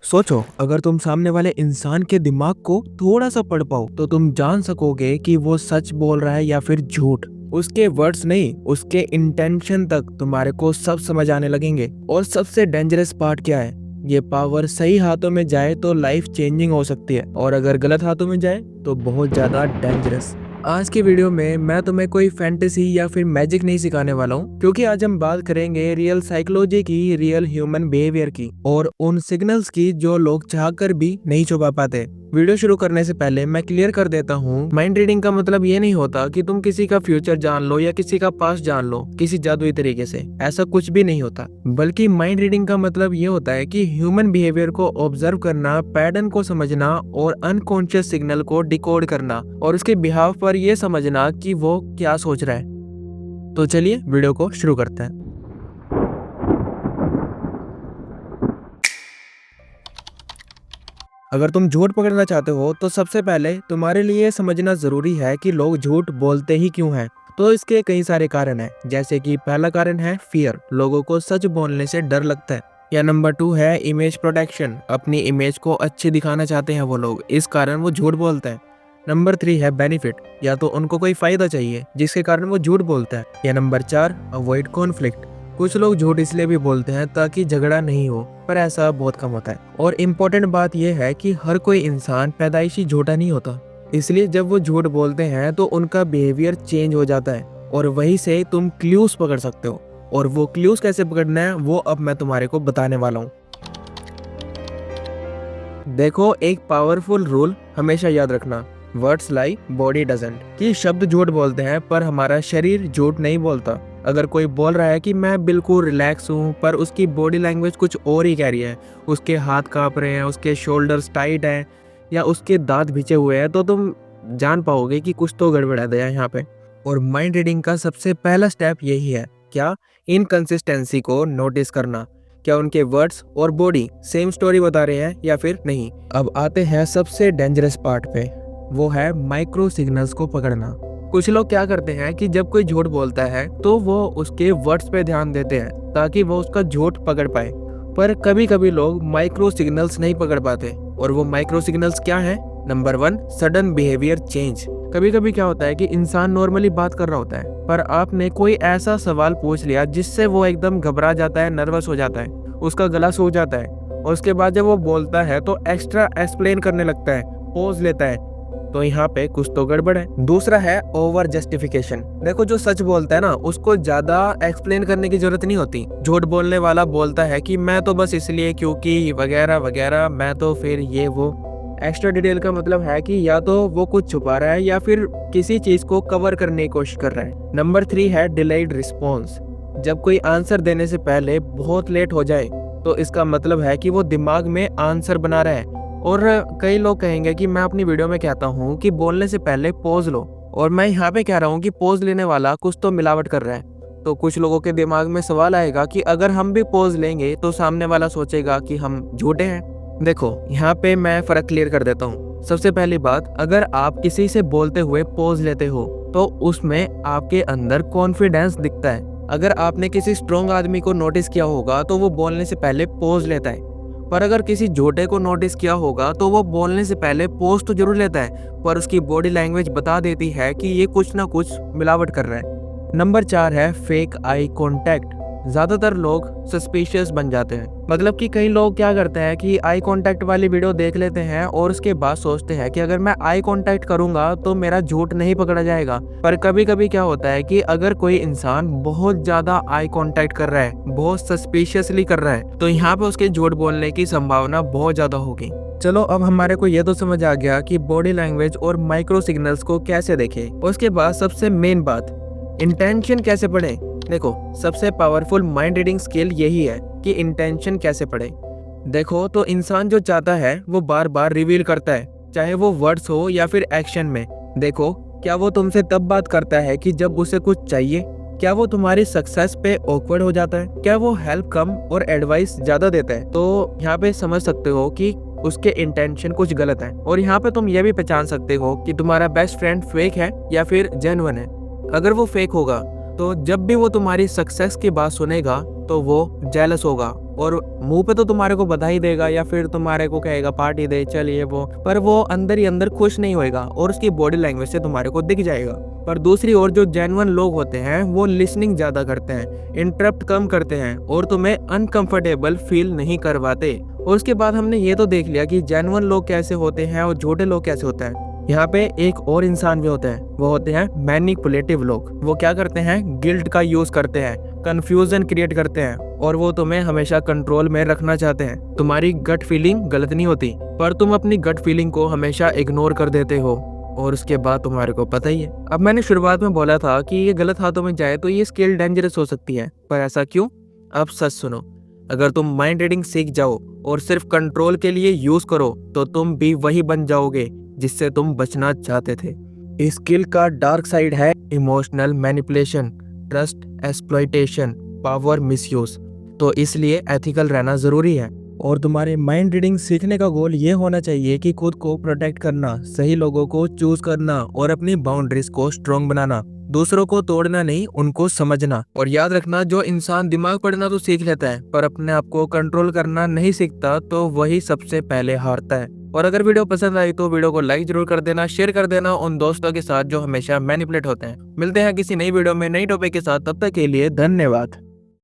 सोचो, अगर तुम सामने वाले इंसान के दिमाग को थोड़ा सा पढ़ पाओ तो तुम जान सकोगे कि वो सच बोल रहा है या फिर झूठ। उसके वर्ड्स नहीं, उसके इंटेंशन तक तुम्हारे को सब समझ आने लगेंगे। और सबसे डेंजरस पार्ट क्या है, ये पावर सही हाथों में जाए तो लाइफ चेंजिंग हो सकती है, और अगर गलत हाथों में जाए तो बहुत ज्यादा डेंजरस। आज की वीडियो में मैं तुम्हें कोई फैंटेसी या फिर मैजिक नहीं सिखाने वाला हूँ, क्योंकि आज हम बात करेंगे रियल साइकोलॉजी की, रियल ह्यूमन बिहेवियर की, और उन सिग्नल्स की जो लोग चाहकर भी नहीं छुपा पाते। वीडियो शुरू करने से पहले मैं क्लियर कर देता हूँ, माइंड रीडिंग का मतलब ये नहीं होता कि तुम किसी का फ्यूचर जान लो या किसी का पास्ट जान लो किसी जादुई तरीके से। ऐसा कुछ भी नहीं होता, बल्कि माइंड रीडिंग का मतलब ये होता है कि ह्यूमन बिहेवियर को ऑब्जर्व करना, पैटर्न को समझना और अनकॉन्शियस सिग्नल को डिकोड करना, और उसके बिहाफ पर ये समझना कि वो क्या सोच रहा है। तो चलिए वीडियो को शुरू करते हैं। अगर तुम झूठ पकड़ना चाहते हो तो सबसे पहले तुम्हारे लिए समझना जरूरी है कि लोग झूठ बोलते ही क्यों हैं। तो इसके कई सारे कारण हैं, जैसे कि पहला कारण है फियर, लोगों को सच बोलने से डर लगता है। या नंबर 2 है इमेज प्रोटेक्शन, अपनी इमेज को अच्छी दिखाना चाहते हैं वो लोग, इस कारण वो झूठ बोलते हैं। नंबर 3 है बेनिफिट, या तो उनको कोई फायदा चाहिए जिसके कारण वो झूठ बोलता है। या नंबर 4 अवॉइड कॉन्फ्लिक्ट, कुछ लोग झूठ इसलिए भी बोलते हैं ताकि झगड़ा नहीं हो, पर ऐसा बहुत कम होता है। और इम्पोर्टेंट बात यह है कि हर कोई इंसान पैदाइशी झूठा नहीं होता, इसलिए जब वो झूठ बोलते हैं तो उनका बिहेवियर चेंज हो जाता है, और वहीं से तुम क्लूज पकड़ सकते हो। और वो क्लूज कैसे पकड़ना है वो अब मैं तुम्हारे को बताने वाला हूँ। देखो, एक पावरफुल रूल हमेशा याद रखना, वर्ड्स लाई बॉडी डजंट, कि शब्द झूठ बोलते हैं पर हमारा शरीर झूठ नहीं बोलता। अगर कोई बोल रहा है कि मैं बिल्कुल रिलैक्स हूँ, पर उसकी बॉडी लैंग्वेज कुछ और ही कह रही है, उसके हाथ कांप रहे हैं, उसके शोल्डर्स टाइट हैं, या उसके दांत भिंचे हुए हैं, तो तुम जान पाओगे कि कुछ तो गड़बड़ है यहाँ पे। और माइंड रीडिंग का सबसे पहला स्टेप यही है, क्या, इनकंसिस्टेंसी को नोटिस करना। क्या उनके वर्ड्स और बॉडी सेम स्टोरी बता रहे हैं या फिर नहीं। अब आते हैं सबसे डेंजरस पार्ट पे, वो है माइक्रो सिग्नल्स को पकड़ना। कुछ लोग क्या करते हैं कि जब कोई झूठ बोलता है तो वो उसके वर्ड्स पे ध्यान देते हैं ताकि वो उसका झूठ पकड़ पाए, पर कभी कभी लोग माइक्रो सिग्नल्स नहीं पकड़ पाते। और वो माइक्रो सिग्नल्स क्या है? Number 1, sudden behaviour change. कभी कभी क्या होता है कि इंसान नॉर्मली बात कर रहा होता है, पर आपने कोई ऐसा सवाल पूछ लिया जिससे वो एकदम घबरा जाता है, नर्वस हो जाता है, उसका गला सूख जाता है, और उसके बाद जब वो बोलता है तो एक्स्ट्रा एक्सप्लेन करने लगता है, पॉज लेता है, तो यहाँ पे कुछ तो गड़बड़ है। दूसरा है ओवर जस्टिफिकेशन। देखो, जो सच बोलता है ना, उसको ज्यादा एक्सप्लेन करने की जरूरत नहीं होती। झूठ बोलने वाला बोलता है कि मैं तो बस इसलिए क्योंकि वगैरह वगैरह, मैं तो फिर ये वो। एक्स्ट्रा डिटेल का मतलब है कि या तो वो कुछ छुपा रहा है या फिर किसी चीज को कवर करने की कोशिश कर रहा है। नंबर 3 है डिलेड रिस्पॉन्स। जब कोई आंसर देने से पहले बहुत लेट हो जाए तो इसका मतलब है कि वो दिमाग में आंसर बना रहा है। और कई लोग कहेंगे कि मैं अपनी वीडियो में कहता हूँ कि बोलने से पहले पॉज लो, और मैं यहाँ पे कह रहा हूँ कि पॉज लेने वाला कुछ तो मिलावट कर रहा है। तो कुछ लोगों के दिमाग में सवाल आएगा कि अगर हम भी पॉज लेंगे तो सामने वाला सोचेगा कि हम झूठे हैं। देखो, यहाँ पे मैं फर्क क्लियर कर देता हूँ। सबसे पहली बात, अगर आप किसी से बोलते हुए पॉज लेते हो तो उसमें आपके अंदर कॉन्फिडेंस दिखता है। अगर आपने किसी स्ट्रॉन्ग आदमी को नोटिस किया होगा तो वो बोलने से पहले पॉज लेता है, पर अगर किसी झूठे को नोटिस किया होगा तो वो बोलने से पहले पॉज तो जरूर लेता है, पर उसकी बॉडी लैंग्वेज बता देती है कि ये कुछ ना कुछ मिलावट कर रहा है। नंबर 4 है फेक आई कांटेक्ट। ज्यादातर लोग सस्पिशियस बन जाते हैं। मतलब कि कई लोग क्या करते हैं कि आई कांटेक्ट वाली वीडियो देख लेते हैं और उसके बाद सोचते हैं कि अगर मैं आई कांटेक्ट करूंगा तो मेरा झूठ नहीं पकड़ा जाएगा। पर कभी कभी क्या होता है कि अगर कोई इंसान बहुत ज्यादा आई कांटेक्ट कर रहा है, बहुत सस्पिशियसली कर रहा है, तो यहाँ पे उसके झूठ बोलने की संभावना बहुत ज्यादा होगी। चलो, अब हमारे को ये तो समझ आ गया कि बॉडी लैंग्वेज और माइक्रो सिग्नल्स को कैसे देखें। उसके बाद सबसे मेन बात, इंटेंशन कैसे पढ़े। देखो, सबसे पावरफुल माइंड रीडिंग स्किल यही है कि इंटेंशन कैसे पढ़े। देखो, तो इंसान जो चाहता है वो बार बार रिवील करता है, चाहे वो वर्ड्स हो या फिर एक्शन में। देखो, क्या वो तुमसे तब बात करता है कि जब उसे कुछ चाहिए? क्या वो तुम्हारी सक्सेस पे ऑकवर्ड हो जाता है? क्या वो हेल्प कम और एडवाइस ज्यादा देता है? तो यहाँ पे समझ सकते हो कि उसके इंटेंशन कुछ गलत है। और यहाँ पे तुम ये भी पहचान सकते हो कि तुम्हारा बेस्ट फ्रेंड फेक है या फिर जेन्युइन है। अगर वो फेक होगा तो जब भी वो तुम्हारी सक्सेस की बात सुनेगा तो वो जेलस होगा और मुंह पे तो तुम्हारे को बधाई देगा या फिर तुम्हारे को कहेगा पार्टी दे चलिए वो, पर वो अंदर ही अंदर खुश नहीं होएगा और उसकी बॉडी लैंग्वेज से तुम्हारे को दिख जाएगा। पर दूसरी ओर जो जेन्युइन लोग होते हैं वो लिसनिंग ज्यादा करते हैं, इंटरप्ट कम करते हैं और तुम्हें अनकंफर्टेबल फील नहीं करवाते। और उसके बाद हमने ये तो देख लिया कि जेन्युइन लोग कैसे होते हैं और झूठे लोग कैसे होते हैं। यहाँ पे एक और इंसान भी होते हैं, वो होते हैं मैनिपुलेटिव लोग। वो क्या करते हैं, गिल्ट का यूज करते हैं, कंफ्यूजन क्रिएट करते हैं और वो तुम्हें हमेशा कंट्रोल में रखना चाहते हैं। तुम्हारी गट फीलिंग गलत नहीं होती, पर तुम अपनी गट फीलिंग को हमेशा इग्नोर कर देते हो और उसके बाद तुम्हारे को पता ही है। अब मैंने शुरुआत में बोला था कि ये गलत हाथों में जाए तो ये स्किल डेंजरस हो सकती है, पर ऐसा क्यों? अब सच सुनो, अगर तुम माइंड रीडिंग सीख जाओ और सिर्फ कंट्रोल के लिए यूज करो तो तुम भी वही बन जाओगे जिससे तुम बचना चाहते थे। इस स्किल का डार्क साइड है emotional manipulation, trust exploitation, power misuse. तो इसलिए एथिकल रहना जरूरी है। और तुम्हारे माइंड रीडिंग सीखने का गोल ये होना चाहिए कि खुद को प्रोटेक्ट करना, सही लोगों को चूज करना और अपनी बाउंड्रीज को स्ट्रॉन्ग बनाना। दूसरों को तोड़ना नहीं, उनको समझना। और याद रखना, जो इंसान दिमाग पढ़ना तो सीख लेता है पर अपने आप को कंट्रोल करना नहीं सीखता तो वही सबसे पहले हारता है। और अगर वीडियो पसंद आई तो वीडियो को लाइक जरूर कर देना, शेयर कर देना उन दोस्तों के साथ जो हमेशा मैनिपुलेट होते हैं। मिलते हैं किसी नई वीडियो में नई टॉपिक के साथ, तब तक के लिए धन्यवाद।